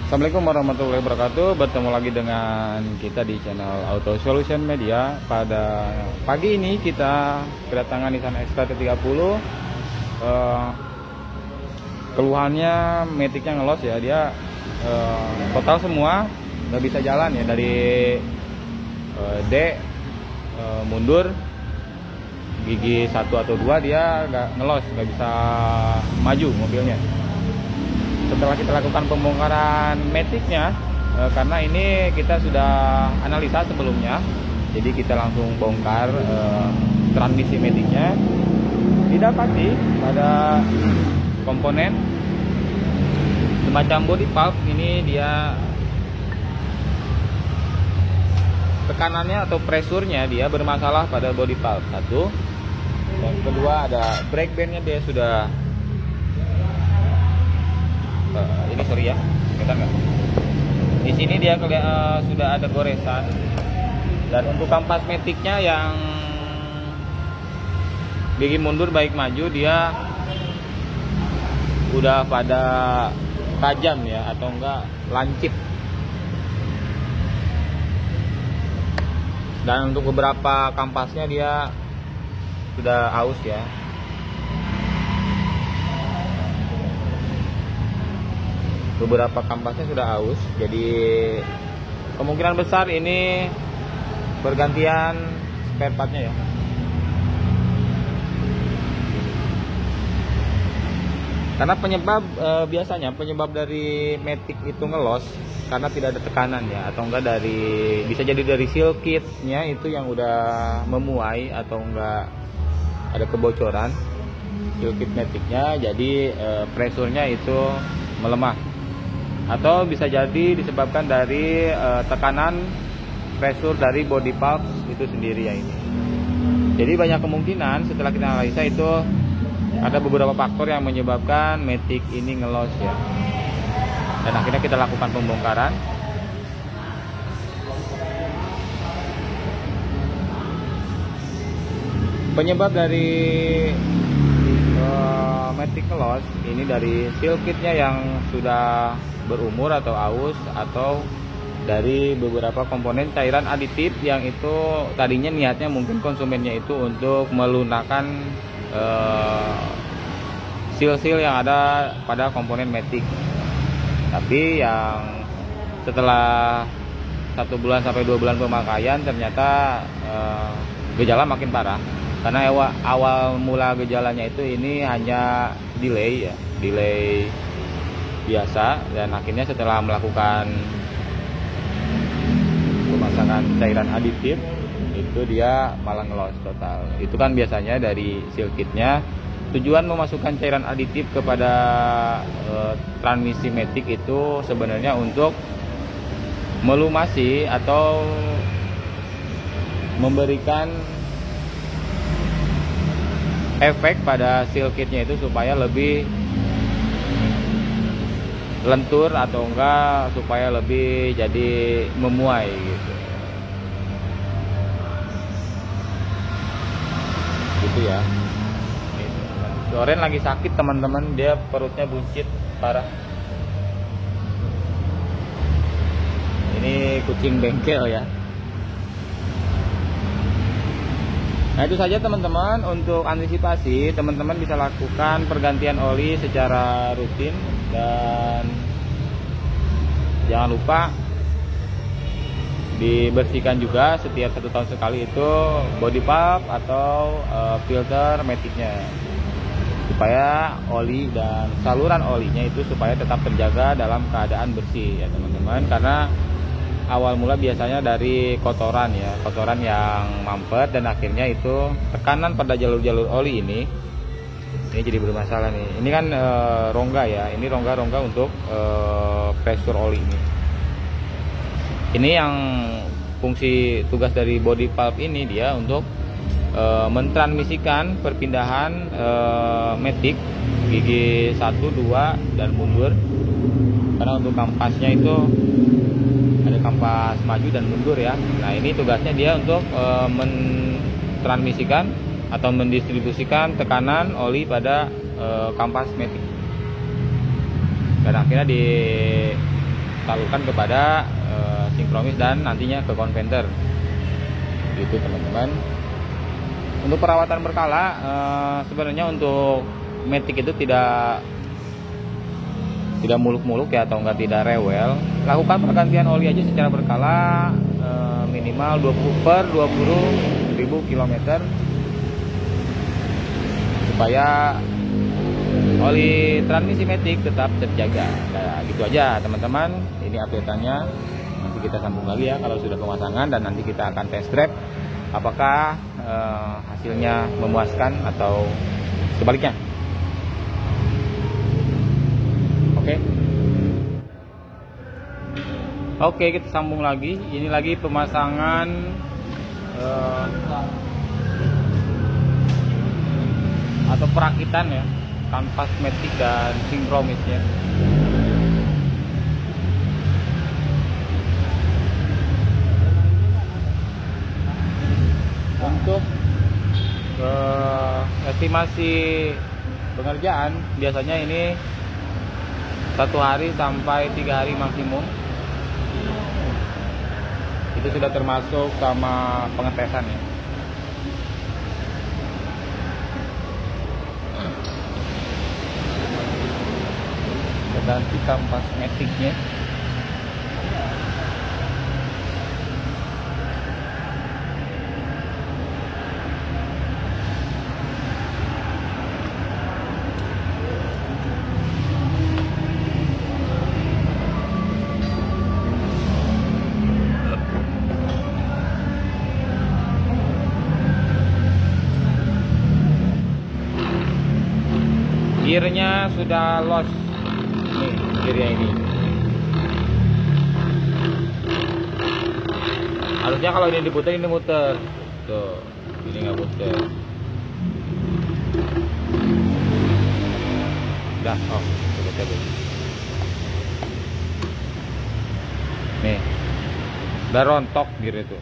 Assalamualaikum warahmatullahi wabarakatuh. Bertemu lagi dengan kita di channel Auto Solution Media. Pada pagi ini kita kedatangan Nissan X-Trail T30. Keluhannya metiknya ngelos ya. Dia total semua nggak bisa jalan ya, dari D mundur gigi 1 atau 2 dia nggak ngelos, nggak bisa maju mobilnya. Setelah kita lakukan pembongkaran metiknya, karena ini kita sudah analisa sebelumnya, jadi kita langsung bongkar transmisi metiknya. Didapati pada komponen semacam body valve ini dia tekanannya atau presurnya dia bermasalah pada body valve satu. Yang kedua ada brake bandnya dia sudah ini sorry ya, kita nggak. Di sini dia sudah ada goresan, dan untuk kampas metiknya yang gigi mundur baik maju dia udah pada tajam ya, atau enggak lancip. Dan untuk beberapa kampasnya dia sudah aus ya. Beberapa kampasnya sudah aus, jadi kemungkinan besar ini pergantian spare partnya ya. Karena biasanya penyebab dari metik itu ngelos karena tidak ada tekanan ya, atau enggak bisa jadi dari seal kitnya itu yang udah memuai, atau enggak ada kebocoran seal kit metiknya, jadi presurnya itu melemah. Atau bisa jadi disebabkan dari tekanan pressure dari body valve itu sendiri ya ini. Jadi banyak kemungkinan setelah kita analisa itu ada beberapa faktor yang menyebabkan metik ini ngelos ya. Dan akhirnya kita lakukan pembongkaran. Penyebab dari metik ngelos ini dari seal kitnya yang sudah berumur atau aus, atau dari beberapa komponen cairan aditif yang itu tadinya niatnya mungkin konsumennya itu untuk melunakkan seal-seal yang ada pada komponen metik. Tapi yang setelah 1 bulan sampai 2 bulan pemakaian ternyata gejala makin parah. Karena awal mula gejalanya itu ini hanya delay ya, delay biasa, dan akhirnya setelah melakukan pemasangan cairan aditif itu dia malah ngelos total. Itu kan biasanya dari seal kitnya tujuan memasukkan cairan aditif kepada transmisi metik itu sebenarnya untuk melumasi atau memberikan efek pada seal kitnya itu supaya lebih lentur, atau enggak supaya lebih jadi memuai gitu. Gitu ya. Soren lagi sakit teman-teman, dia perutnya buncit parah. Ini kucing bengkel ya. Nah itu saja teman-teman, untuk antisipasi teman-teman bisa lakukan pergantian oli secara rutin, dan jangan lupa dibersihkan juga setiap 1 tahun sekali itu body valve atau filter metiknya, supaya oli dan saluran olinya itu supaya tetap terjaga dalam keadaan bersih ya teman-teman. Karena awal mula biasanya dari kotoran ya, kotoran yang mampet, dan akhirnya itu tekanan pada jalur-jalur oli ini jadi bermasalah nih. Ini kan rongga ya, ini rongga-rongga untuk pressure oli ini. Ini yang fungsi tugas dari body valve ini dia untuk mentransmisikan perpindahan metik gigi 1, 2 dan mundur. Karena untuk kampasnya itu ada kampas maju dan mundur ya. Nah ini tugasnya dia untuk mentransmisikan atau mendistribusikan tekanan oli pada kampas metik. Dan akhirnya salurkan kepada sinkronis dan nantinya ke konverter. Gitu teman-teman. Untuk perawatan berkala, sebenarnya untuk Matic itu tidak muluk-muluk ya, atau enggak tidak rewel. Lakukan pergantian oli aja secara berkala, minimal 20 km, supaya oli transmisi Matic tetap terjaga. Nah, gitu aja teman-teman, ini update-nya. Nanti kita sambung lagi ya kalau sudah pemasangan, dan nanti kita akan test drive apakah hasilnya memuaskan atau sebaliknya. Oke, kita sambung lagi. Ini lagi pemasangan atau perakitan ya, kanvas Matic dan sinkronisnya. Untuk estimasi pengerjaan biasanya ini 1 hari sampai 3 hari maksimum. Itu sudah termasuk sama pengetesan ya. Kita ganti kanvas Matic-nya. Gearnya sudah los nih, gearnya ini harusnya kalau ini diputar, ini muter tuh, ini nggak muter. Udah, oh coba cabut nih, udah rontok gear itu.